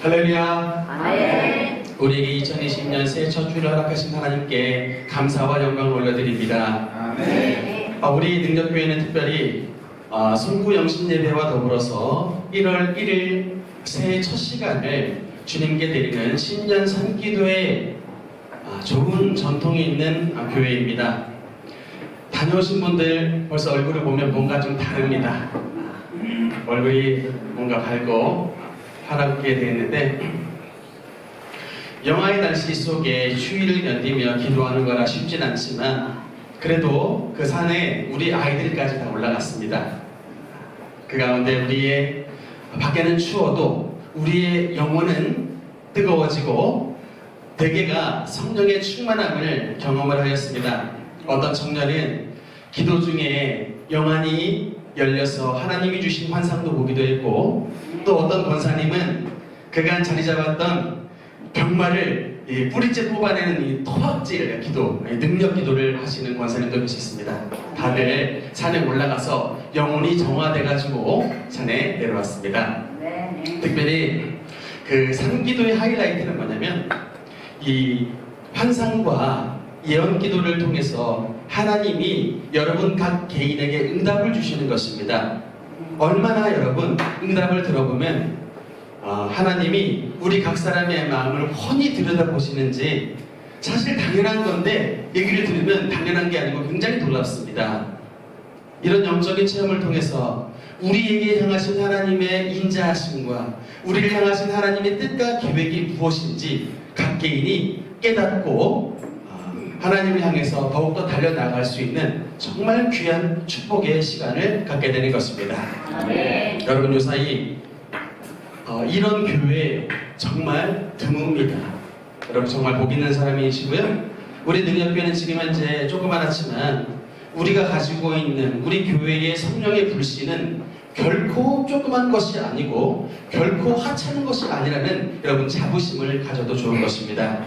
할렐루야. 아멘. 우리에게 2020년 새해 첫 주를 허락하신 하나님께 감사와 영광을 올려드립니다. 아멘. 우리 능력교회는 특별히 성구 영신 예배와 더불어서 1월 1일 새해 첫 시간을 주님께 드리는 신년 선기도의 좋은 전통이 있는 교회입니다. 다녀오신 분들 벌써 얼굴을 보면 뭔가 좀 다릅니다. 얼굴이 뭔가 밝고 파랗게 되었는데, 영하의 날씨 속에 추위를 견디며 기도하는 거라 쉽진 않지만 그래도 그 산에 우리 아이들까지 다 올라갔습니다. 그 가운데 우리의 밖에는 추워도 우리의 영혼은 뜨거워지고 대개가 성령의 충만함을 경험을 하였습니다. 어떤 청년은 기도 중에 영안이 열려서 하나님이 주신 환상도 보기도 했고, 또 어떤 권사님은 그간 자리 잡았던 병마를 뿌리째 뽑아내는 이 토막질 기도, 능력 기도를 하시는 권사님도 계셨습니다. 다들 산에 올라가서 영혼이 정화돼가지고 산에 내려왔습니다. 특별히 그 산기도의 하이라이트는 뭐냐면 이 환상과 예언 기도를 통해서 하나님이 여러분 각 개인에게 응답을 주시는 것입니다. 얼마나 여러분 응답을 들어보면 하나님이 우리 각 사람의 마음을 훤히 들여다보시는지 사실 당연한 건데 얘기를 들으면 당연한 게 아니고 굉장히 놀랍습니다. 이런 영적인 체험을 통해서 우리에게 향하신 하나님의 인자하심과 우리를 향하신 하나님의 뜻과 계획이 무엇인지 각 개인이 깨닫고 하나님을 향해서 더욱더 달려나갈 수 있는 정말 귀한 축복의 시간을 갖게 되는 것입니다. 아멘. 여러분, 요사이 이런 교회 정말 드뭅니다. 여러분 정말 복 있는 사람이시고요. 우리 능력교회는 지금 현재 조그만하지만 우리가 가지고 있는 우리 교회의 성령의 불씨는 결코 조그만 것이 아니고 결코 하찮은 것이 아니라는 여러분 자부심을 가져도 좋은 것입니다.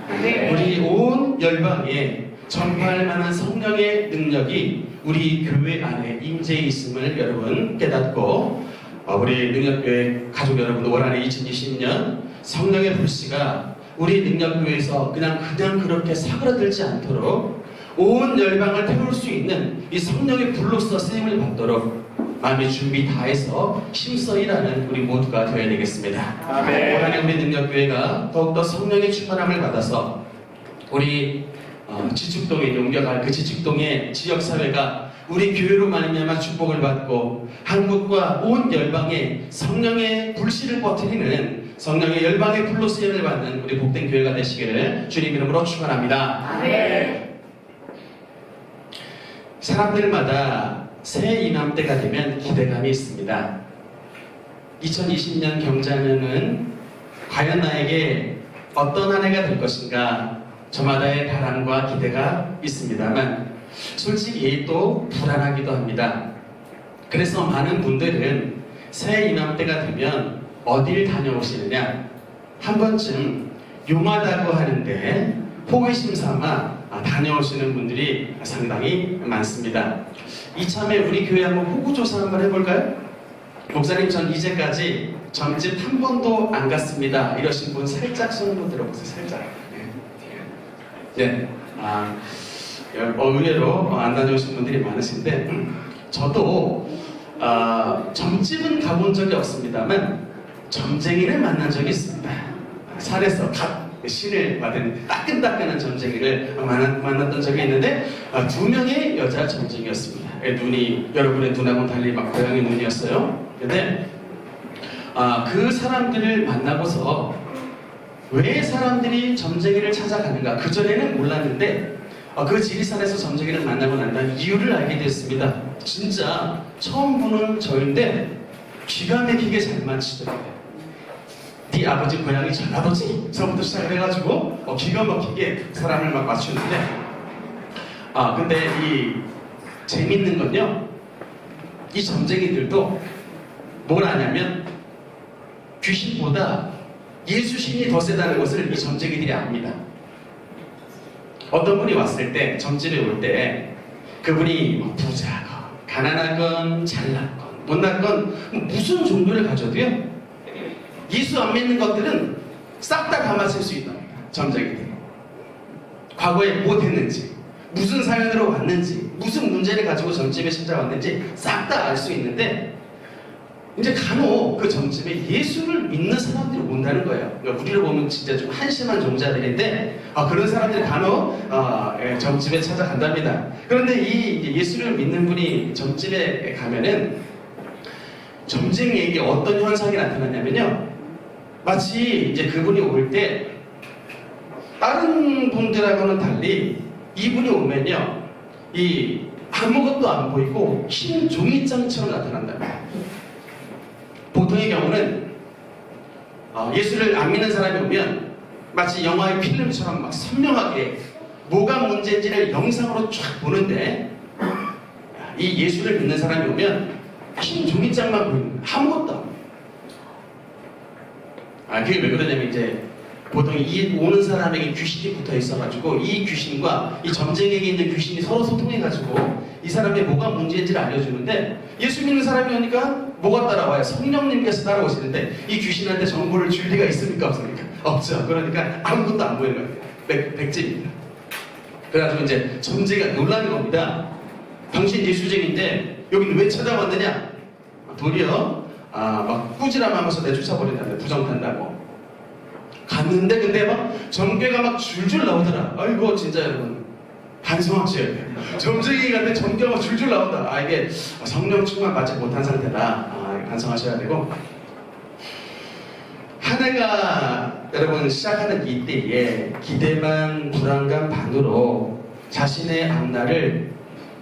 우리 온 열방에 전파할 만한 성령의 능력이 우리 교회 안에 임재해 있음을 여러분 깨닫고, 우리 능력교회 가족 여러분, 올 한해 2020년 성령의 불씨가 우리 능력교회에서 그냥 그렇게 사그라들지 않도록 온 열방을 태울 수 있는 이 성령의 불로서 쓰임을 받도록 마음의 준비 다해서 힘써 일하는 우리 모두가 되어야 되겠습니다. 아멘. 올 한해 우리 능력교회가 더욱더 성령의 충만함을 받아서 우리 지축동에 옮겨갈 그 지축동의 지역사회가 우리 교회로 말미암아 축복을 받고 한국과 온 열방에 성령의 불씨를 퍼뜨리는 성령의 열방의 불로 쓰임을 받는 우리 복된 교회가 되시기를 주님 이름으로 축원합니다. 아멘. 사람들마다 새해 이맘때가 되면 기대감이 있습니다. 2020년 경자년은 과연 나에게 어떤 한 해가 될 것인가, 저마다의 바람과 기대가 있습니다만 솔직히 또 불안하기도 합니다. 그래서 많은 분들은 새해 이맘때가 되면 어딜 다녀오시느냐, 한 번쯤 용하다고 하는데 호기심 삼아 다녀오시는 분들이 상당히 많습니다. 이참에 우리 교회 한번 호구조사 한번 해볼까요? 목사님, 전 이제까지 점집 한 번도 안 갔습니다. 이러신 분 살짝 손 한번 들어보세요. 살짝. 네. 의외로 안 다녀오신 분들이 많으신데, 저도 점집은 가본 적이 없습니다만 점쟁이를 만난 적이 있습니다. 산에서 갓 신을 받은 따끈따끈한 점쟁이를 만났던 적이 있는데, 2명의 여자 점쟁이였습니다. 눈이 여러분의 눈하고는 달리 막 고양이 눈이었어요. 근데 그 사람들을 만나고서 왜 사람들이 점쟁이를 찾아가는가, 그전에는 몰랐는데 그 지리산에서 점쟁이를 만나고 난 다음 이유를 알게 됐습니다. 진짜 처음 보는 저인데 기가 막히게 잘 맞추더라고요. 네 아버지 고향이 전라도지? 저부터 시작해가지고 기가 막히게 사람을 막 맞추는데, 근데 이 재밌는 건요, 이 점쟁이들도 뭘 아냐면 귀신보다 예수신이 더 세다는 것을 이 점쟁이들이 압니다. 어떤 분이 왔을 때, 점집에 올 때 그분이 부자건 가난하건 잘났건 못났건 무슨 종교를 가져도요, 예수 안 믿는 것들은 싹 다 감아줄 수 있답니다. 점쟁이들. 과거에 무엇했는지, 무슨 사연으로 왔는지, 무슨 문제를 가지고 점집에 찾아왔는지 싹 다 알 수 있는데 이제 간혹 그 점집에 예수를 믿는 사람들이 온다는 거예요. 그러니까 우리를 보면 진짜 좀 한심한 종자들인데 그런 사람들이 간혹 점집에 찾아간답니다. 그런데 이 예수를 믿는 분이 점집에 가면은 점쟁이에게 어떤 현상이 나타나냐면요, 마치 이제 그분이 올 때 다른 분들하고는 달리 이분이 오면요, 이 아무것도 안 보이고 흰 종이장처럼 나타난답니다. 보통의 경우는 예수를 안 믿는 사람이 오면 마치 영화의 필름처럼 막 선명하게 뭐가 문제인지를 영상으로 쫙 보는데, 이 예수를 믿는 사람이 오면 흰 종이장만 보이는, 아무것도 안 보여요. 그게 왜 그러냐면 이제 보통 이 오는 사람에게 귀신이 붙어 있어가지고 이 귀신과 이 점쟁이에게 있는 귀신이 서로 소통해가지고 이 사람의 뭐가 문제인지를 알려주는데, 예수 믿는 사람이 오니까 뭐가 따라와요? 성령님께서 따라오시는데 이 귀신한테 정보를 줄 리가 있습니까? 없습니까? 없죠. 그러니까 아무것도 안 보이는 거예요. 백집입니다. 그래가지고 이제 점쟁이가 놀라는 겁니다. 당신 예수쟁인데 여기는 왜 찾아왔느냐? 도리어 막 꾸지람하면서 내쫓아버린다며, 부정탄다고. 갔는데 근데 막 전개가 막 줄줄 나오더라. 아이고 진짜 여러분 반성하셔야 돼요. 점쟁이 같은 전개가 막 줄줄 나온다. 이게 성령 충만 받지 못한 상태다. 반성하셔야 되고, 한 해가 여러분 시작하는 이때에 기대만 불안감 반으로 자신의 앞날을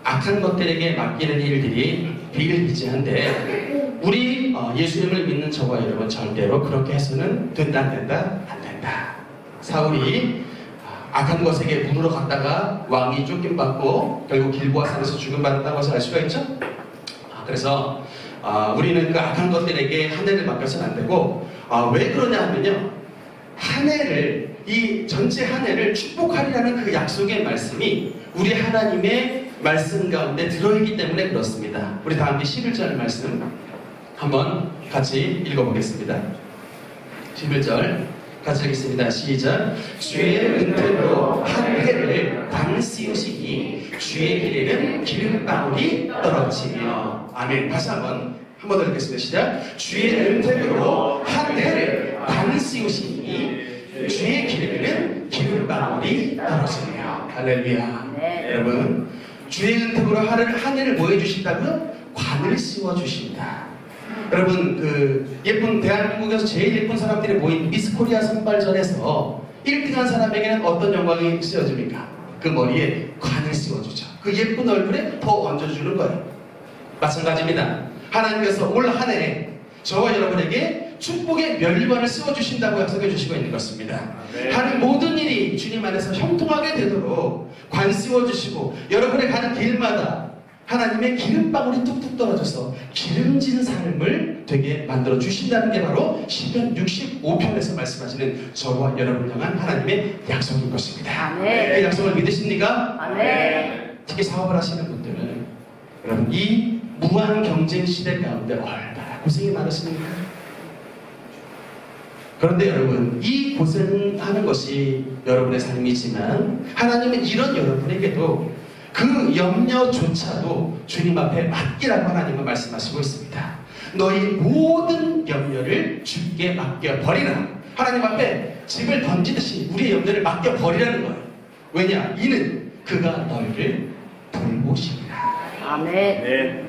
악한 것들에게 맡기는 일들이 비일비재한데, 우리 예수님을 믿는 저와 여러분 절대로 그렇게 해서는 된다, 안 된다, 안 된다. 사울이 악한 것에게 문으로 갔다가 왕이 쫓김받고 결국 길보아 산에서 죽음받았다고 해서 알 수가 있죠. 그래서 우리는 그 악한 것들에게 한 해를 맡겨서는 안 되고, 왜 그러냐 하면요, 한 해를, 이 전체 한 해를 축복하리라는 그 약속의 말씀이 우리 하나님의 말씀 가운데 들어있기 때문에 그렇습니다. 우리 다 함께 11절 말씀 한번 같이 읽어보겠습니다. 11절 같이 읽겠습니다. 시작. 주의 은혜로 한 해를 방 씌우시니 주의 길에는 기름방울이 떨어지며. 아멘. 다시 한번 더 읽겠습니다. 시작. 주의 은혜로 한 해를 방 씌우시니 주의 길에는 기름방울이 떨어지며. 할렐루야. 네. 여러분, 주의 은혜로 한 해를 뭐 해주신다고요? 관을 씌워주신다. 여러분, 그 예쁜 대한민국에서 제일 예쁜 사람들이 모인 미스 코리아 선발전에서 1등한 사람에게는 어떤 영광이 씌워집니까? 그 머리에 관을 씌워주죠. 그 예쁜 얼굴에 더 얹어주는 거예요. 마찬가지입니다. 하나님께서 올 한 해 저와 여러분에게 축복의 멸관을 씌워주신다고 약속해 주시고 있는 것입니다. 하는 모든 일이 주님 안에서 형통하게 되도록 관 씌워주시고, 여러분의 가는 길마다 하나님의 기름방울이 뚝뚝 떨어져서 기름진 삶을 되게 만들어 주신다는 게 바로 시편 65편에서 말씀하시는 저와 여러분을 향한 하나님의 약속인 것입니다. 아멘. 그 약속을 믿으십니까? 아멘. 특히 사업을 하시는 분들은 여러분, 이 무한 경쟁 시대 가운데 얼마나 고생이 많으십니까? 그런데 여러분, 이 고생하는 것이 여러분의 삶이지만 하나님은 이런 여러분에게도 그 염려조차도 주님 앞에 맡기라고 하나님은 말씀하시고 있습니다. 너희 모든 염려를 주께 맡겨버리라. 하나님 앞에 집을 던지듯이 우리의 염려를 맡겨버리라는 거예요. 왜냐? 이는 그가 너희를 돌보시리라. 아멘. 네.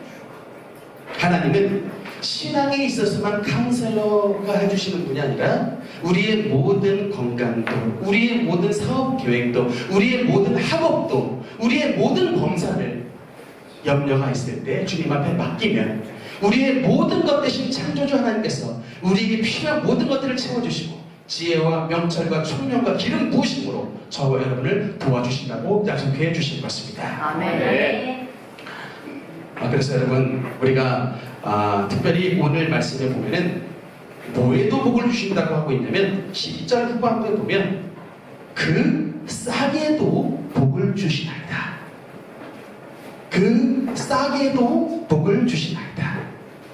하나님은 신앙에 있어서만 카운셀러가 해주시는 분이 아니라 우리의 모든 건강도, 우리의 모든 사업 계획도, 우리의 모든 학업도, 우리의 모든 범사를 염려가 있을 때 주님 앞에 맡기면 우리의 모든 것 대신 창조주 하나님께서 우리에게 필요한 모든 것들을 채워주시고 지혜와 명철과 총명과 기름 부으심으로 저와 여러분을 도와주신다고 약속해 주신 것입니다. 아멘. 그래서 여러분, 우리가 특별히 오늘 말씀에 보면은 뭐에도 복을 주신다고 하고 있냐면 12절 후반부에 보면 그 싹에도 복을 주시나이다. 그 싹에도 복을 주시나이다.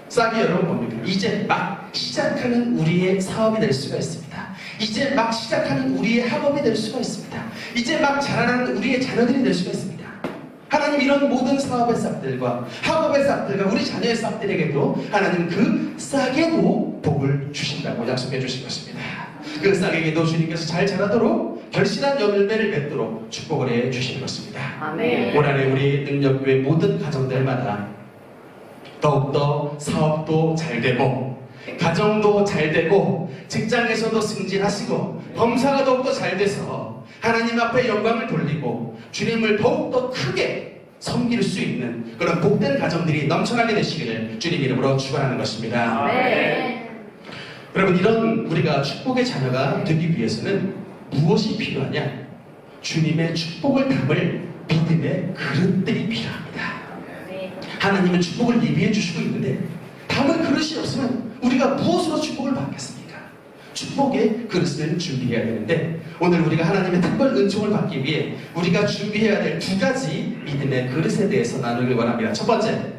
싹이 여러분 뭡니까? 이제 막 시작하는 우리의 사업이 될 수가 있습니다. 이제 막 시작하는 우리의 학업이 될 수가 있습니다. 이제 막 자라나는 우리의 자녀들이 될 수가 있습니다. 하나님 이런 모든 사업의 싹들과 학업의 싹들과 우리 자녀의 싹들에게도 하나님 그 싹에도 복을 주신다고 약속해 주신 것입니다. 그 싹에게도 주님께서 잘 자라도록 결실한 열매를 맺도록 축복을 해 주시는 것입니다. 아멘. 올 한해 우리 능력교회 모든 가정들마다 더욱더 사업도 잘 되고 가정도 잘 되고 직장에서도 승진하시고 범사가 더욱더 잘 돼서 하나님 앞에 영광을 돌리고 주님을 더욱더 크게 섬길 수 있는 그런 복된 가정들이 넘쳐나게 되시기를 주님 이름으로 축원하는 것입니다. 아멘. 여러분 이런 우리가 축복의 자녀가 되기 위해서는 무엇이 필요하냐? 주님의 축복을 담을 믿음의 그릇들이 필요합니다. 하나님은 축복을 예비해 주시고 있는데 담을 그릇이 없으면 우리가 무엇으로 축복을 받겠습니까? 축복의 그릇을 준비해야 되는데 오늘 우리가 하나님의 특별 은총을 받기 위해 우리가 준비해야 될 두 가지 믿음의 그릇에 대해서 나누길 원합니다. 첫 번째,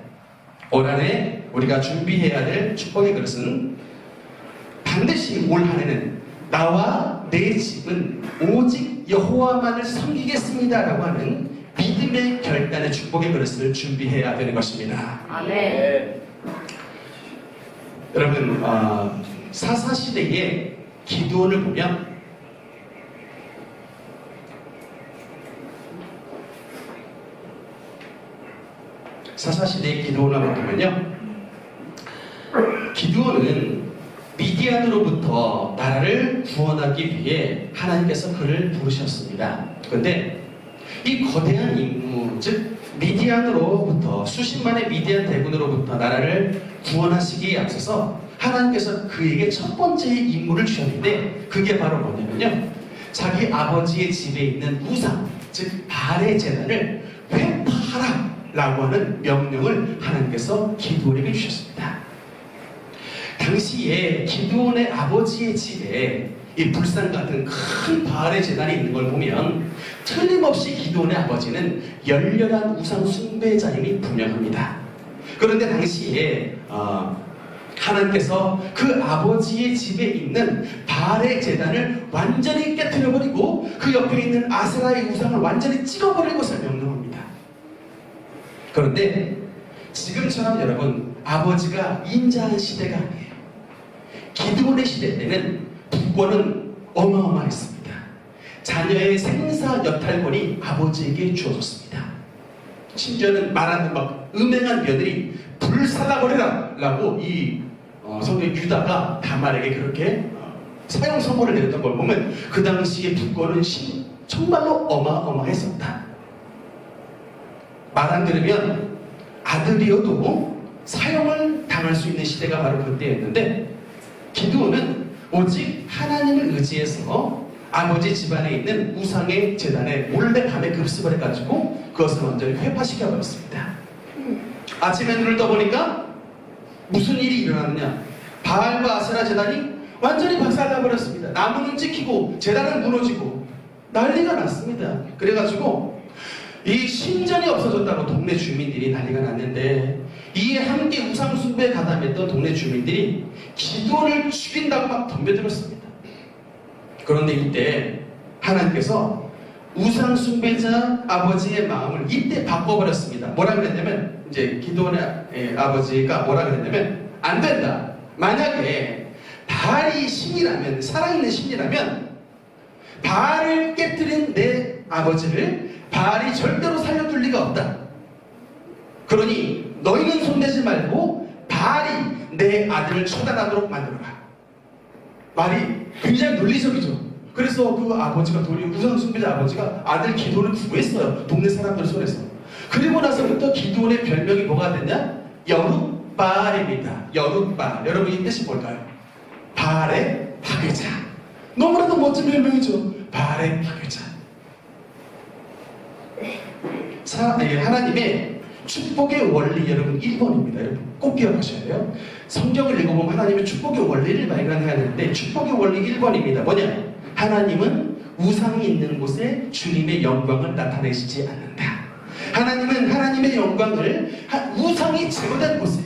올 한해 우리가 준비해야 될 축복의 그릇은 반드시 올 한해는 나와 내 집은 오직 여호와만을 섬기겠습니다 라고 하는 믿음의 결단의 축복의 그릇을 준비해야 되는 것입니다. 아멘. 여러분 사사시대의 기드온을 보면 사사시대의 기드온을 보면요, 기드온은 미디안으로부터 나라를 구원하기 위해 하나님께서 그를 부르셨습니다. 그런데 이 거대한 임무, 즉 미디안으로부터 수십만의 미디안 대군으로부터 나라를 구원하시기에 앞서서 하나님께서 그에게 첫 번째 임무를 주셨는데 그게 바로 뭐냐면요, 자기 아버지의 집에 있는 우상, 즉 바알의 제단을 회파하라 라고 하는 명령을 하나님께서 기드온에게 주셨습니다. 당시에 기드온의 아버지의 집에 이 불상 같은 큰 바알의 제단이 있는 걸 보면 틀림없이 기드온의 아버지는 열렬한 우상 숭배자임이 분명합니다. 그런데 당시에 하나님께서 그 아버지의 집에 있는 바알의 제단을 완전히 깨트려버리고 그 옆에 있는 아세라의 우상을 완전히 찍어버릴 것을 명령합니다. 그런데 지금처럼 여러분 아버지가 인자한 시대가 아니에요. 기드온의 시대 때는 부권은 어마어마했습니다. 자녀의 생사 여탈권이 아버지에게 주어졌습니다. 심지어는 말하는 막 음행한 며느리 불살라버리라 라고 이 성경 유다가 다말에게 그렇게 사형 선고를 내렸던 걸 보면 그 당시의 부권은 정말로 어마어마했었다. 말 안 들으면 아들이어도 사형을 당할 수 있는 시대가 바로 그때였는데 기드온은 오직 하나님을 의지해서 아버지 집안에 있는 우상의 제단에 몰래 밤에 급습을 해가지고 그것을 완전히 회파시켜버렸습니다. 아침에 눈을 떠보니까 무슨 일이 일어났느냐, 바알과 아세라 제단이 완전히 박살나버렸습니다. 나무는 찍히고 제단은 무너지고 난리가 났습니다. 그래가지고 이 신전이 없어졌다고 동네 주민들이 난리가 났는데 이에 함께 우상 숭배에 가담했던 동네 주민들이 기드온을 죽인다고 막 덤벼들었습니다. 그런데 이때 하나님께서 우상 숭배자 아버지의 마음을 이때 바꿔버렸습니다. 뭐라 그랬냐면 이제 기드온의 아버지가 뭐라 그랬냐면 안 된다. 만약에 바알이 신이라면, 살아있는 신이라면 바알을 깨뜨린 내 아버지를 바알이 절대로 살려둘 리가 없다. 그러니 너희는 손대지 말고 바알이 내 아들을 처단하도록 만들어라. 말이 굉장히 논리적이죠. 그래서 그 아버지가 우상 숭배자 아버지가 아들 기드온을 구했어요. 동네 사람들 손에서. 그리고 나서부터 기드온의 별명이 뭐가 됐냐? 여룻바알입니다. 여룻바알. 여러분 이 뜻이 뭘까요? 바알의 파괴자. 너무나도 멋진 별명이죠. 바알의 파괴자. 하나님의 축복의 원리 여러분 1번입니다. 여러분 꼭 기억하셔야 돼요. 성경을 읽어보면 하나님의 축복의 원리를 발견해야 되는데 축복의 원리 1번입니다. 뭐냐? 하나님은 우상이 있는 곳에 주님의 영광을 나타내시지 않는다. 하나님은 하나님의 영광을 우상이 제거된 곳에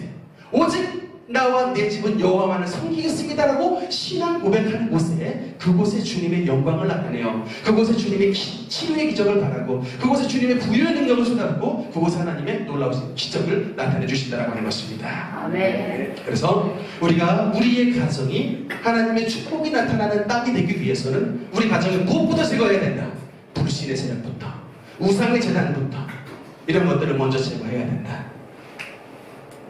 오직 나와 내 집은 여호와만을 섬기겠습니다라고 신앙 고백하는 곳에 그곳에 주님의 영광을 나타내요. 그곳에 주님의 치유의 기적을 바라고 그곳에 주님의 부유의 능력을 쏟아붓고 그곳에 하나님의 놀라우신 기적을 나타내 주신다라고 하는 것입니다. 아멘. 그래서 우리가 우리의 가정이 하나님의 축복이 나타나는 땅이 되기 위해서는 우리 가정이 무엇부터 제거해야 된다. 불신의 세력부터, 우상의 재단부터 이런 것들을 먼저 제거해야 된다.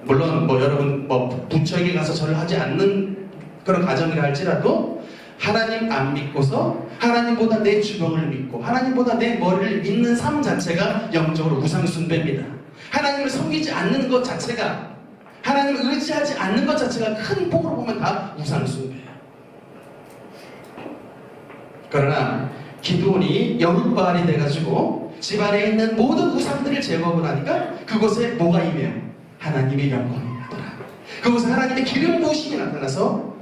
물론 여러분 부처에게 가서 절을 하지 않는 그런 가정이라 할지라도 하나님 안 믿고서 하나님보다 내 주병을 믿고 하나님보다 내 머리를 믿는 삶 자체가 영적으로 우상 숭배입니다. 하나님을 섬기지 않는 것 자체가, 하나님을 의지하지 않는 것 자체가 큰 폭으로 보면 다 우상 숭배예요. 그러나 기드온이 여룻바알이 돼가지고 집안에 있는 모든 우상들을 제거하고 나니까 그곳에 뭐가 임해요? 하나님의 영광이 나더라. 그곳에 하나님의 기름 부으심이 나타나서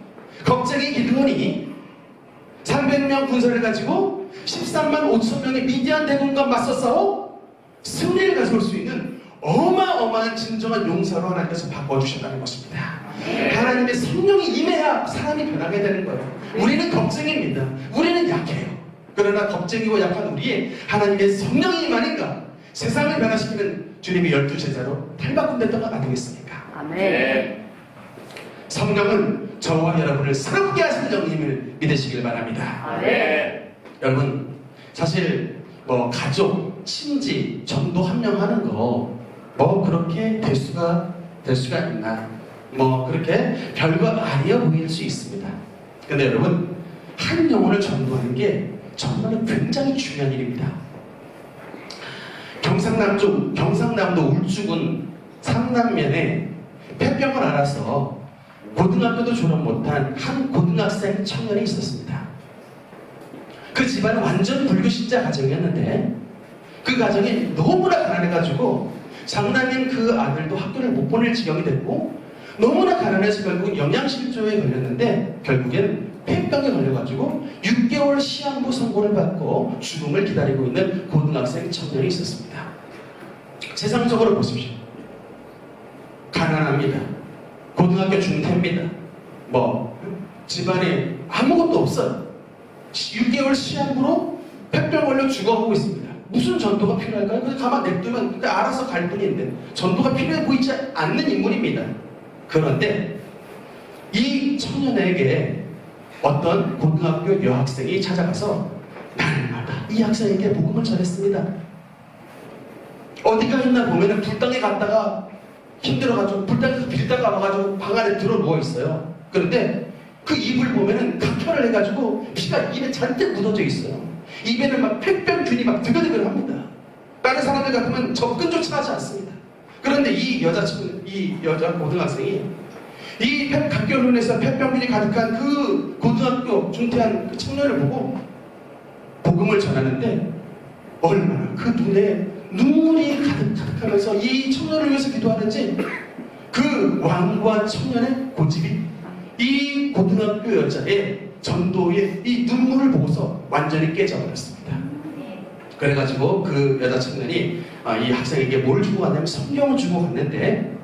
겁쟁이 기드온이 300명 군사를 가지고 13만 5천 명의 미디안 대군과 맞서 싸워 승리를 가져올 수 있는 어마어마한 진정한 용사로 하나님께서 바꿔주셨다는 것입니다. 하나님의 성령이 임해야 사람이 변하게 되는 거예요. 우리는 겁쟁이입니다. 우리는 약해요. 그러나 겁쟁이고 약한 우리의 하나님의 성령이 임하니까 세상을 변화시키는 주님의 12제자로 탈바꿈됐던 것 아니겠습니까? 아멘. 성령은 저와 여러분을 새롭게 하시는 영임을 믿으시길 바랍니다. 아멘. 여러분, 사실 가족, 친지, 전도 함령하는 거 그렇게 될 수가 있나? 그렇게 별거 아니어 보일 수 있습니다. 근데 여러분, 한 영혼을 전도하는 게 정말 굉장히 중요한 일입니다. 경상남도 울주군 삼남면에 폐병을 앓아서 고등학교도 졸업 못한 한 고등학생 청년이 있었습니다. 그 집안은 완전 불교신자 가정이었는데 그 가정이 너무나 가난해가지고 장남인 그 아들도 학교를 못 보낼 지경이 됐고 너무나 가난해서 결국 영양실조에 걸렸는데 결국엔 폐병에 걸려가지고 6개월 시한부 선고를 받고 죽음을 기다리고 있는 고등학생 청년이 있었습니다. 세상적으로 보십시오. 가난합니다. 고등학교 중퇴입니다. 집안에 아무것도 없어요. 6개월 시한부로 폐병 걸려 죽어가고 있습니다. 무슨 전도가 필요할까요? 그냥 가만 냅두면 알아서 갈 뿐인데 전도가 필요해 보이지 않는 인물입니다. 그런데 이 청년에게 어떤 고등학교 여학생이 찾아가서 날마다 이 학생에게 복음을 전했습니다. 어디가 있나 보면은 불당에 갔다가 힘들어가지고 불당에서 빌다가 와가지고 방 안에 들어 누워있어요. 그런데 그 입을 보면은 각혈을 해가지고 피가 입에 잔뜩 묻어져 있어요. 입에는 막 폐병균이 막 드글드글합니다. 다른 사람들 같으면 접근조차 하지 않습니다. 그런데 이 여자 고등학생이 이 각혈론에서 폐병균이 가득한 그 고등학교 중퇴한 그 청년을 보고 복음을 전하는데 얼마나 그 눈에 눈물이 가득하면서 이 청년을 위해서 기도하는지 그 완고한 청년의 고집이 이 고등학교 여자의 전도의 이 눈물을 보고서 완전히 깨져버렸습니다. 그래가지고 그 여자 청년이 이 학생에게 뭘 주고 갔냐면 성경을 주고 갔는데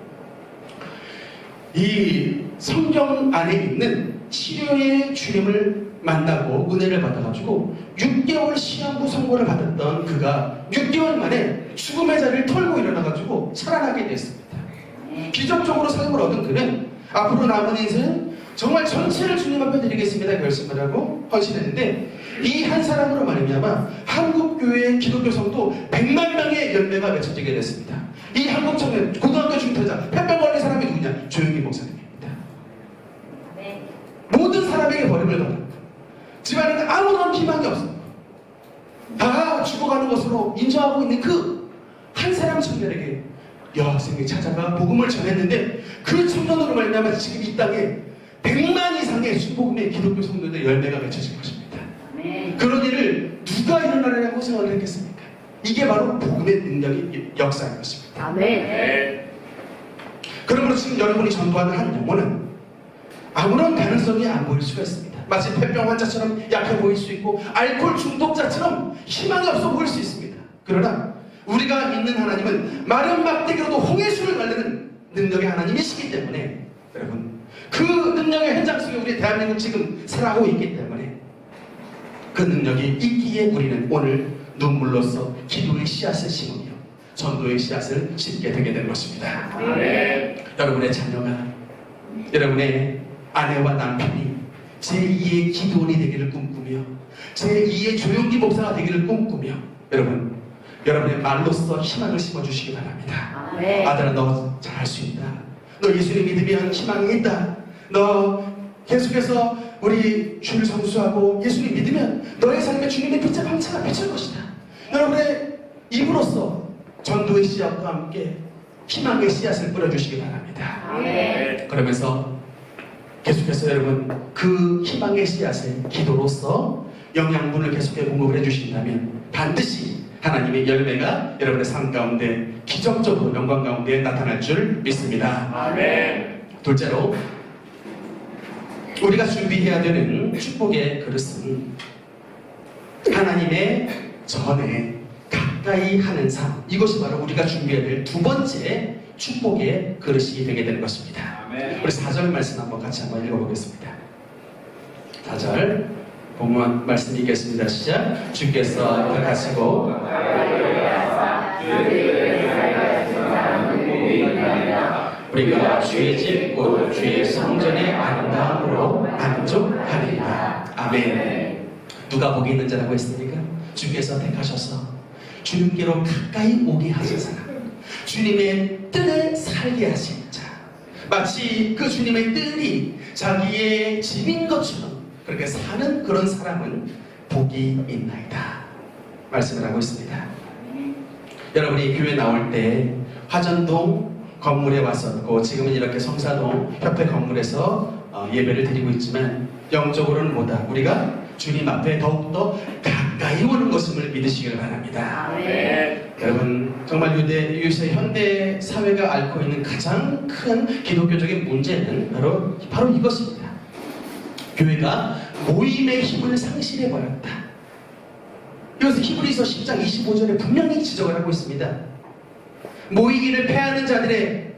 이 성경 안에 있는 치료의 주님을 만나고 은혜를 받아가지고 6개월 시한부 선고를 받았던 그가 6개월 만에 죽음의 자리를 털고 일어나가지고 살아나게 됐습니다. 기적적으로 삶을 얻은 그는 앞으로 남은 인생 정말 전체를 주님 앞에 드리겠습니다 결심을 하고 헌신했는데 이 한 사람으로 말미암아 한국교회의 기독교 성도 100만 명의 열매가 맺혀지게 됐습니다. 이 한국 청년 고등학교 중퇴자 폐병 걸린 사람이 누구냐? 조용기 목사님입니다. 모든 사람에게 버림을 받았다. 집안에는 아무런 희망이 없어. 다 죽어가는 것으로 인정하고 있는 그 한 사람 청년에게 여학생이 찾아가 복음을 전했는데 그 청년으로 말미암아 지금 이 땅에 100만 이상의 순복음의 기독교 성도들의 열매가 맺혀진 것입니다. 그런 일을 누가 일어나려고 생각을 했겠습니까? 이게 바로 복음의 능력이 역사인 것입니다. 아멘. 그러므로 지금 여러분이 전도하는 한 영혼은 아무런 가능성이 안 보일 수가 있습니다. 마치 폐병 환자처럼 약해 보일 수 있고 알코올 중독자처럼 희망이 없어 보일 수 있습니다. 그러나 우리가 믿는 하나님은 마른 막대기로도 홍해수를 갈르는 능력의 하나님이시기 때문에 여러분 그 능력의 현장 속에 우리 대한민국 지금 살아가고 있기 때문에 그 능력이 있기에 우리는 오늘 눈물로써 기도의 씨앗을 심으며 전도의 씨앗을 심게 되게 된 것입니다. 아멘. 여러분의 자녀가, 여러분의 아내와 남편이 제2의 기도원이 되기를 꿈꾸며 제2의 조용기 목사가 되기를 꿈꾸며 여러분의 말로써 희망을 심어주시기 바랍니다. 아들아, 너 잘할 수 있다. 너 예수님 믿으면 희망이 있다. 너 계속해서 우리 주를 성수하고 예수님 믿으면 너의 삶에 주님의 빛의 방차가 비칠 것이다. 여러분의 입으로써 전도의 씨앗과 함께 희망의 씨앗을 뿌려주시기 바랍니다. 그러면서 계속해서 여러분 그 희망의 씨앗을 기도로서 영양분을 계속해 공급을 해주신다면 반드시 하나님의 열매가 여러분의 삶 가운데 기적적으로 영광 가운데 나타날 줄 믿습니다. 아멘. 둘째로 우리가 준비해야 되는 축복의 그릇은 하나님의 전에 가까이 하는 삶. 이것이 바로 우리가 준비해야 될 두 번째 축복의 그릇이 되게 되는 것입니다. 아멘. 우리 4절 말씀 한번 같이 한번 읽어보겠습니다. 4절 본문 말씀 읽겠습니다. 시작. 주께서 택하시고 우리가 주의 집 곧 주의 성전의 아름다움으로 만족하리라. 아멘. 누가 복이 있는 자라고 했습니까? 주께서 택하셔서 주님께로 가까이 오게 하신 사람, 주님의 뜻을 살게 하신 자, 마치 그 주님의 뜻이 자기의 집인 것처럼 그렇게 사는 그런 사람은 복이 있나이다 말씀을 하고 있습니다. 여러분이 교회 나올 때 화전동 건물에 왔었고 지금은 이렇게 성사동 협회 건물에서 예배를 드리고 있지만 영적으로는 뭐다? 우리가 주님 앞에 더욱더 가까이 오는 것임을 믿으시길 바랍니다. 여러분 정말 요새 현대 사회가 앓고 있는 가장 큰 기독교적인 문제는 바로 이것입니다. 교회가 모임의 힘을 상실해버렸다. 이것을 히브리서 10장 25절에 분명히 지적을 하고 있습니다. 모이기를 패하는 자들의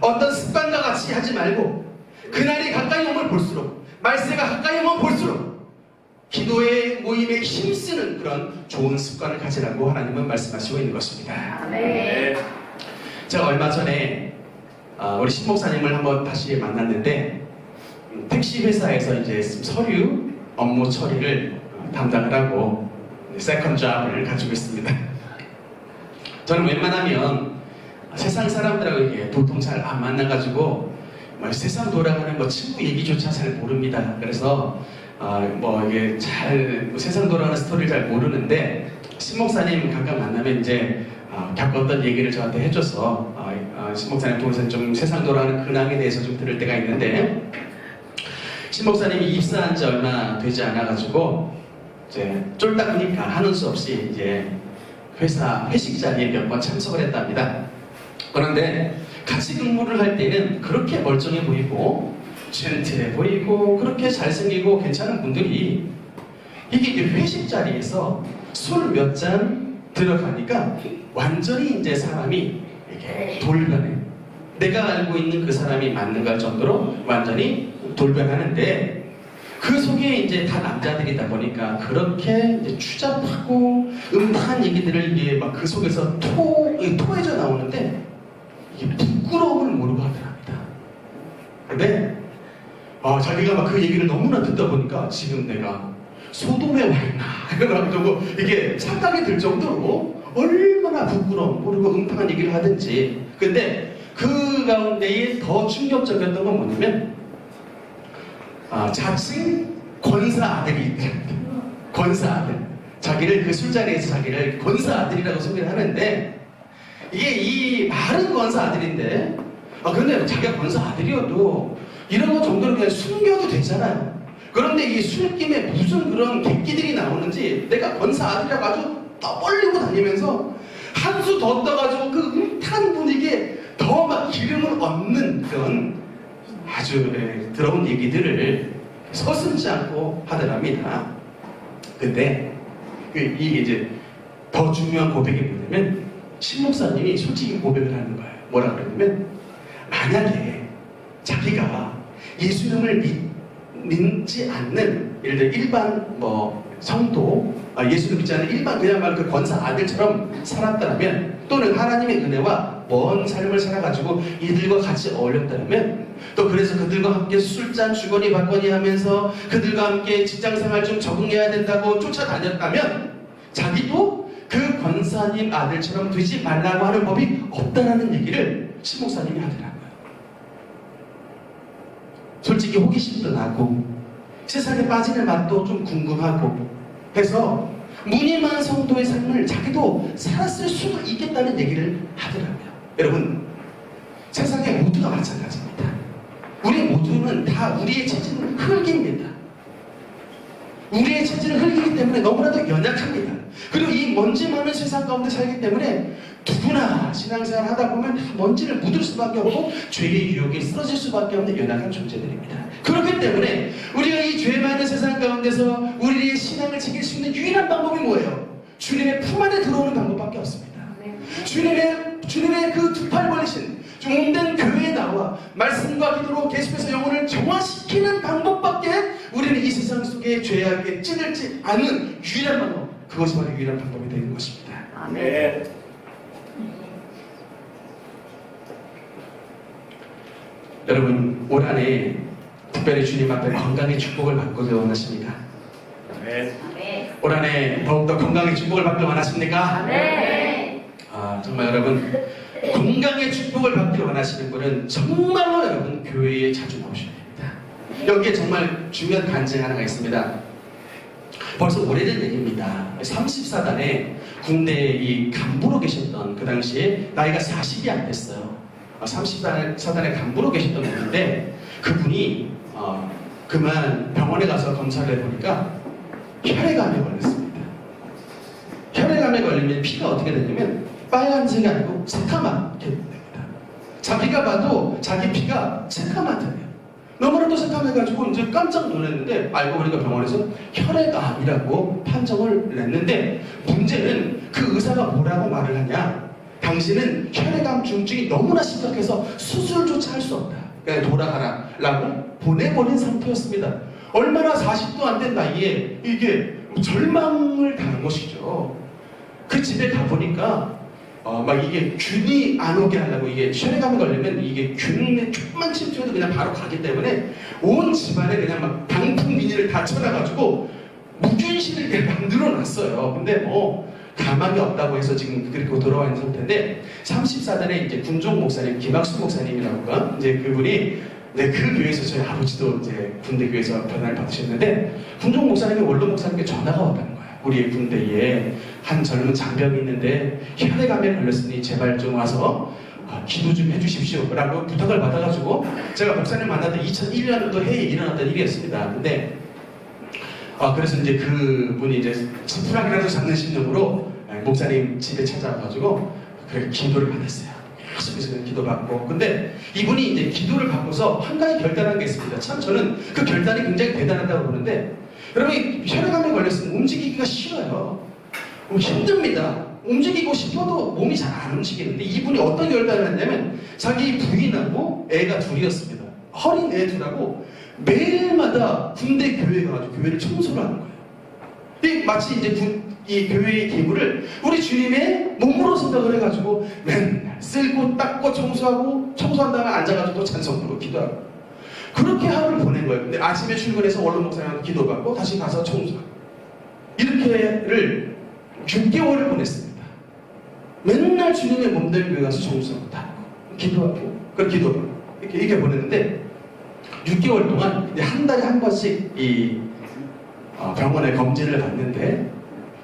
어떤 습관과 같이 하지 말고 그날이 가까이 오면 볼수록 말세가 가까이 오면 볼수록 기도의 모임에 힘쓰는 그런 좋은 습관을 가지라고 하나님은 말씀하시고 있는 것입니다. 제가 얼마 전에 우리 신목사님을 한번 다시 만났는데 택시 회사에서 이제 서류 업무 처리를 담당을 하고 세컨 잡을 가지고 있습니다. 저는 웬만하면 세상 사람들하고 이렇게 도통 잘 안 만나가지고 세상 돌아가는 거 친구 얘기조차 잘 모릅니다. 그래서 이게 세상 돌아가는 스토리를 잘 모르는데 신목사님 가끔 만나면 이제 겪었던 얘기를 저한테 해줘서 신목사님 통해서 좀 세상 돌아가는 근황에 대해서 좀 들을 때가 있는데 신목사님이 입사한 지 얼마 되지 않아가지고 이제 쫄딱 보니까 하는 수 없이 이제 회사 회식 자리에 몇 번 참석을 했답니다. 그런데 같이 근무를 할 때는 그렇게 멀쩡해 보이고 젠틀해 보이고 그렇게 잘생기고 괜찮은 분들이 이게 이제 회식 자리에서 술 몇 잔 들어가니까 완전히 이제 사람이 이렇게 돌변해. 내가 알고 있는 그 사람이 맞는가 정도로 완전히 돌변하는데 그 속에 이제 다 남자들이다 보니까 그렇게 이제 추잡하고 음탕한 얘기들을 이제 막 그 속에서 토해져 나오는데 이게 부끄러움을 모르고 하더랍니다. 근데 자기가 막 그 얘기를 너무나 듣다 보니까 지금 내가 소돔에 와 있나 그래가지고 이게 착각이 들 정도로 얼마나 부끄러움 모르고 음탕한 얘기를 하든지. 근데 그 가운데에 더 충격적이었던 건 뭐냐면 자칭 권사 아들이 있더랍니다. 권사 아들. 자기를 그 술자리에서 자기를 권사 아들이라고 소개를 하는데 이게 이 말은 권사 아들인데 그런데 자기가 권사 아들이어도 이런 거 정도는 그냥 숨겨도 되잖아요. 그런데 이 술김에 무슨 그런 객기들이 나오는지 내가 권사 아들이라고 아주 떠벌리고 다니면서 한 수 더 떠가지고 그 음탕한 분위기에 더 막 기름을 얻는 그런 아주 더러운 얘기들을 서슴지 않고 하더랍니다. 근데 이게 이제 더 중요한 고백이 뭐냐면 신목사님이 솔직히 고백을 하는 거예요. 뭐라 그러냐면 만약에 자기가 예수 이름을 믿지 않는, 예를 들어 일반 성도, 예수를 믿지 않는 일반 그야말로 그 권사 아들처럼 살았다면, 또는 하나님의 은혜와 먼 삶을 살아가지고 이들과 같이 어울렸다면, 또 그래서 그들과 함께 술잔 주거니 받거니 하면서 그들과 함께 직장생활 좀 적응해야 된다고 쫓아다녔다면, 자기도 그 권사님 아들처럼 되지 말라고 하는 법이 없다라는 얘기를 신 목사님이 하더라고요. 솔직히 호기심도 나고 세상에 빠지는 맛도 좀 궁금하고 해서 무늬만 성도의 삶을 자기도 살았을 수도 있겠다는 얘기를 하더라고요. 여러분, 세상에 모두가 마찬가지입니다. 우리 모두는 다 우리의 체질은 흙입니다. 우리의 체질은 흙이기 때문에 너무나도 연약합니다. 그리고 이 먼지 많은 세상 가운데 살기 때문에 누구나 신앙생활 하다 보면 먼지를 묻을 수밖에 없고 죄의 유혹에 쓰러질 수밖에 없는 연약한 존재들입니다. 그렇기 때문에 우리가 이 죄 많은 세상 가운데서 우리의 신앙을 지킬 수 있는 유일한 방법이 뭐예요? 주님의 품 안에 들어오는 방법밖에 없습니다. 주님의 그 두 팔 벌리신 몸된 교회에 나와 말씀과 기도로 계속해서 영혼을 정화시키는 방법밖에 우리는 이 세상 속에 죄악에 찌들지 않은 유일한 방법, 그것이 바로 유일한 방법이 되는 것입니다. 아멘. 여러분, 올 한해 특별히 주님 앞에 건강의 축복을 받고 원하십니까? 아멘. 올 한해 더욱더 건강의 축복을 받길 원하십니까? 아멘. 정말 여러분, 건강의 축복을 받길 원하시는 분은 정말로 여러분 교회에 자주 나오셔야 됩니다. 여기에 정말 중요한 간증 하나가 있습니다. 벌써 오래된 얘기입니다. 34단에 군대에 이 간부로 계셨던, 그 당시에 나이가 40이 안 됐어요. 34단에 간부로 계셨던 분인데, 그분이 그만 병원에 가서 검사를 해보니까 혈액암에 걸렸습니다. 혈액암에 걸리면 피가 어떻게 되냐면 빨간색이 아니고 새카맣게 됩니다. 자기가 봐도 자기 피가 새카맣대요. 너무나도 새카매가지고 이제 깜짝 놀랐는데, 알고 보니까 병원에서 혈액암이라고 판정을 냈는데, 문제는 그 의사가 뭐라고 말을 하냐, 당신은 혈액암 중증이 너무나 심각해서 수술조차 할 수 없다, 그냥 돌아가라 라고 보내버린 상태였습니다. 얼마나 40도 안 된 나이에 이게 절망을 당한 것이죠. 그 집에 가보니까 막 이게 균이 안 오게 하려고, 이게 혈액암에 걸리면 이게 균에 조금만 침투해도 그냥 바로 가기 때문에 온 집안에 그냥 막 방풍 비닐을 다 쳐놔가지고 무균실을 이렇게 만들어 놨어요. 근데 가망이 없다고 해서 지금 그렇게 돌아와 있는 상태인데, 34단에 이제 군종 목사님, 김학수 목사님이라고가 이제 그분이, 네, 그 교회에서 저희 아버지도 이제 군대 교회에서 변화를 받으셨는데, 군종 목사님이 원로 목사님께 전화가 왔다는 거예요. 우리 군대에 한 젊은 장병이 있는데 혈액암에 걸렸으니 제발 좀 와서 기도 좀 해주십시오 라고 부탁을 받아가지고, 제가 목사님 만났던 2001년도 해에 일어났던 일이었습니다. 근데 그래서 이제 그분이 이제 지푸라기라도 잡는 심정으로 목사님 집에 찾아와가지고 그 기도를 받았어요. 계속해서 기도받고. 근데 이분이 이제 기도를 받고서 한 가지 결단한 게 있습니다. 참 저는 그 결단이 굉장히 대단하다고 보는데, 여러분, 혈액암에 걸렸으면 움직이기가 싫어요. 힘듭니다. 움직이고 싶어도 몸이 잘 안 움직이는데, 이분이 어떤 결단을 했냐면, 자기 부인하고 애가 둘이었습니다. 어린 애 둘하고 매일마다 군대 교회에 가가지고 교회를 청소를 하는 거예요. 마치 이제 이 교회의 기물을 우리 주님의 몸으로 생각을 해가지고 맨날 쓸고 닦고 청소하고, 청소한 다음에 앉아가지고 찬송 부르고 기도하고, 그렇게 하루를 보낸 거예요. 근데 아침에 출근해서 원로 목사님한테 기도받고 다시 가서 청소하고, 이렇게를 6개월을 보냈습니다. 맨날 주님의 몸된 교회 가서 청소하고 닦고 기도하고 기도하고 이렇게 보냈는데, 6개월 동안 한 달에 한 번씩 이 병원에 검진을 받는데,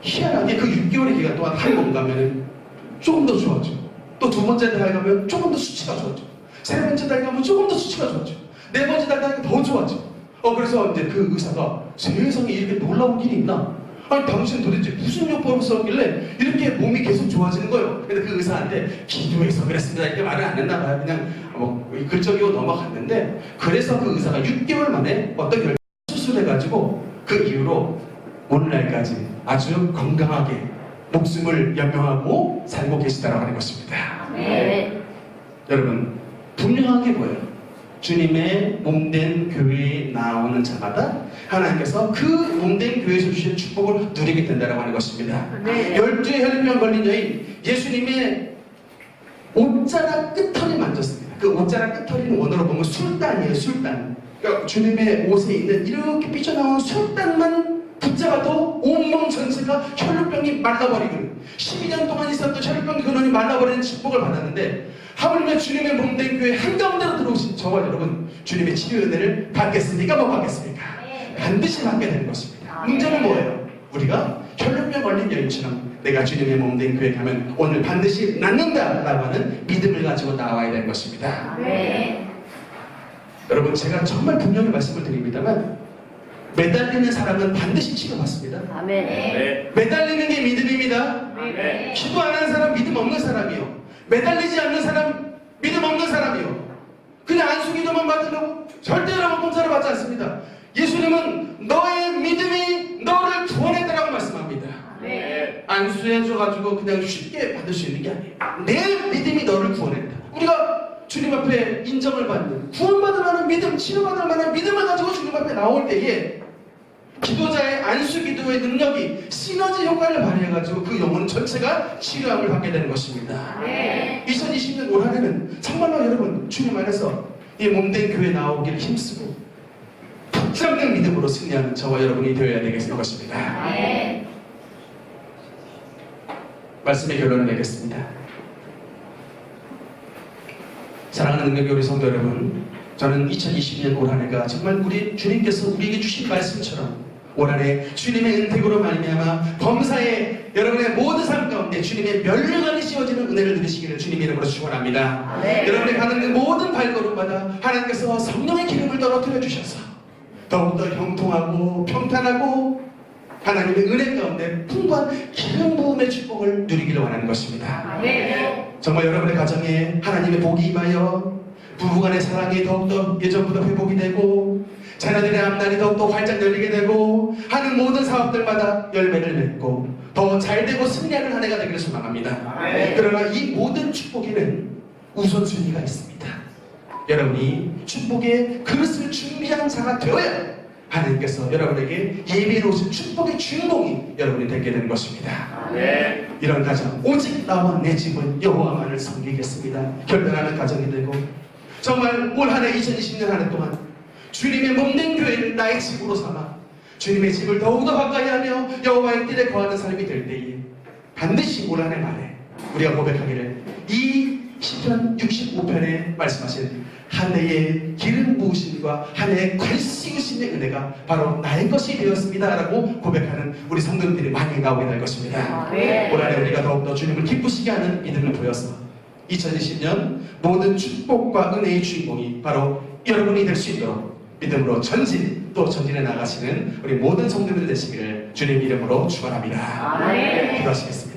희한하게 그 6개월의 기간 동안 한 번 가면 조금 더 좋아지고, 또 두 번째 달 가면 조금 더 수치가 좋아지고, 세 번째 달 가면 조금 더 수치가 좋아지고, 네 번째 달 가면 더 좋아지고. 그래서 이제 그 의사가, 세상에 이렇게 놀라운 일이 있나? 아니, 당신 도대체 무슨 요법을 썼길래 이렇게 몸이 계속 좋아지는 거예요? 근데 그 의사한테 기도해서 그랬습니다 이렇게 말을 안 했나 봐요. 그냥 글적이고 넘어갔는데, 그래서 그 의사가 6개월 만에 어떤 결정 수술해가지고 그 이후로 오늘날까지 아주 건강하게 목숨을 연명하고 살고 계시다라고 하는 것입니다. 네. 여러분, 분명한 게 뭐예요? 주님의 몸된 교회에 나오는 자마다 하나님께서 그 몸된 교회에서 주신 축복을 누리게 된다고 하는 것입니다. 네. 12의 혈병 걸린 여인, 예수님의 옷자락 끝털이 만졌습니다. 그 옷자락 끝털이는 원어로 보면 술단이에요. 술단. 그러니까 주님의 옷에 있는 이렇게 삐져나온 술단만 붙잡아도 온몸 전체가 혈루병이 말라버리고 12년 동안 있었던 혈루병 근원이 말라버리는 축복을 받았는데, 하물며 주님의 몸된 교회 한가운데로 들어오신 저와 여러분, 주님의 치유 은혜를 받겠습니까? 못 받겠습니까? 반드시 받게 되는 것입니다. 문제는 뭐예요? 우리가 혈루병 걸린 여인처럼 내가 주님의 몸된 교회 가면 오늘 반드시 낫는다라고 하는 믿음을 가지고 나와야 되는 것입니다. 여러분, 제가 정말 분명히 말씀을 드립니다만, 매달리는 사람은 반드시 치료받습니다. 아멘. 매달리는 게 믿음입니다. 아멘. 기도 안 하는 사람 믿음 없는 사람이요. 매달리지 않는 사람 믿음 없는 사람이요. 그냥 안수기도만 받으려고 절대 여러분 공사를 받지 않습니다. 예수님은 너의 믿음이 너를 구원했다라고 말씀합니다. 안수해줘가지고 그냥 쉽게 받을 수 있는 게 아니에요. 내 믿음이 너를 구원했다. 우리가 주님 앞에 인정을 받는, 구원받을 만한 믿음, 치료받을 만한 믿음을 가지고 주님 앞에 나올 때에 기도자의 안수 기도의 능력이 시너지 효과를 발휘해가지고 그 영혼 전체가 치료함을 받게 되는 것입니다. 2020년 올 한해는 정말로 여러분, 주님 안에서 이 몸된 교회 나오기를 힘쓰고 붙잡는 믿음으로 승리하는 저와 여러분이 되어야 되겠는 것입니다. 말씀의 결론을 내겠습니다. 사랑하는 능력의 우리 성도 여러분, 저는 2020년 올 한해가 정말 우리 주님께서 우리에게 주신 말씀처럼 올 한해 주님의 은택으로 말미암아 범사에 여러분의 모든 삶 가운데 주님의 면류관이 씌워지는 은혜를 누리시기를 주님 이름으로 축원합니다. 여러분의 가는 그 모든 발걸음마다 하나님께서 성령의 기름을 떨어뜨려 주셔서 더욱더 형통하고 평탄하고 하나님의 은혜 가운데 풍부한 기름 부음의 축복을 누리기를 원하는 것입니다. 정말 여러분의 가정에 하나님의 복이 임하여 부부간의 사랑이 더욱더 예전보다 회복이 되고 자녀들의 앞날이 더욱더 활짝 열리게 되고 하는 모든 사업들마다 열매를 맺고 더 잘되고 승리하는 한 해가 되기를 소망합니다. 그러나 이 모든 축복에는 우선순위가 있습니다. 여러분이 축복의 그릇을 준비한 자가 되어야 하나님께서 여러분에게 예비해 오신 축복의 주인공이 여러분이 되게 되는 것입니다. 이런 가정, 오직 나와 내 집은 여호와만을 섬기겠습니다. 결단하는 가정이 되고, 정말 올 한해 2020년 한 해 동안 주님의 몸된 교회를 나의 집으로 삼아 주님의 집을 더욱더 가까이 하며 여호와의 뜰에 거하는 삶이 될 때에 반드시 올 한 해 말에 우리가 고백하기를 이 시편 65편에 말씀하신 한 해의 기름 부으심과 한 해의 관씌우심의 은혜가 바로 나의 것이 되었습니다 라고 고백하는 우리 성도님들이 많이 나오게 될 것입니다. 올 한 해 우리가 더욱더 주님을 기쁘시게 하는 믿음을 보여서 2020년 모든 축복과 은혜의 주인공이 바로 여러분이 될 수 있도록 믿음으로 전진, 또 전진해 나가시는 우리 모든 성도들 되시기를 주님 이름으로 축원합니다. 기도하시겠습니다.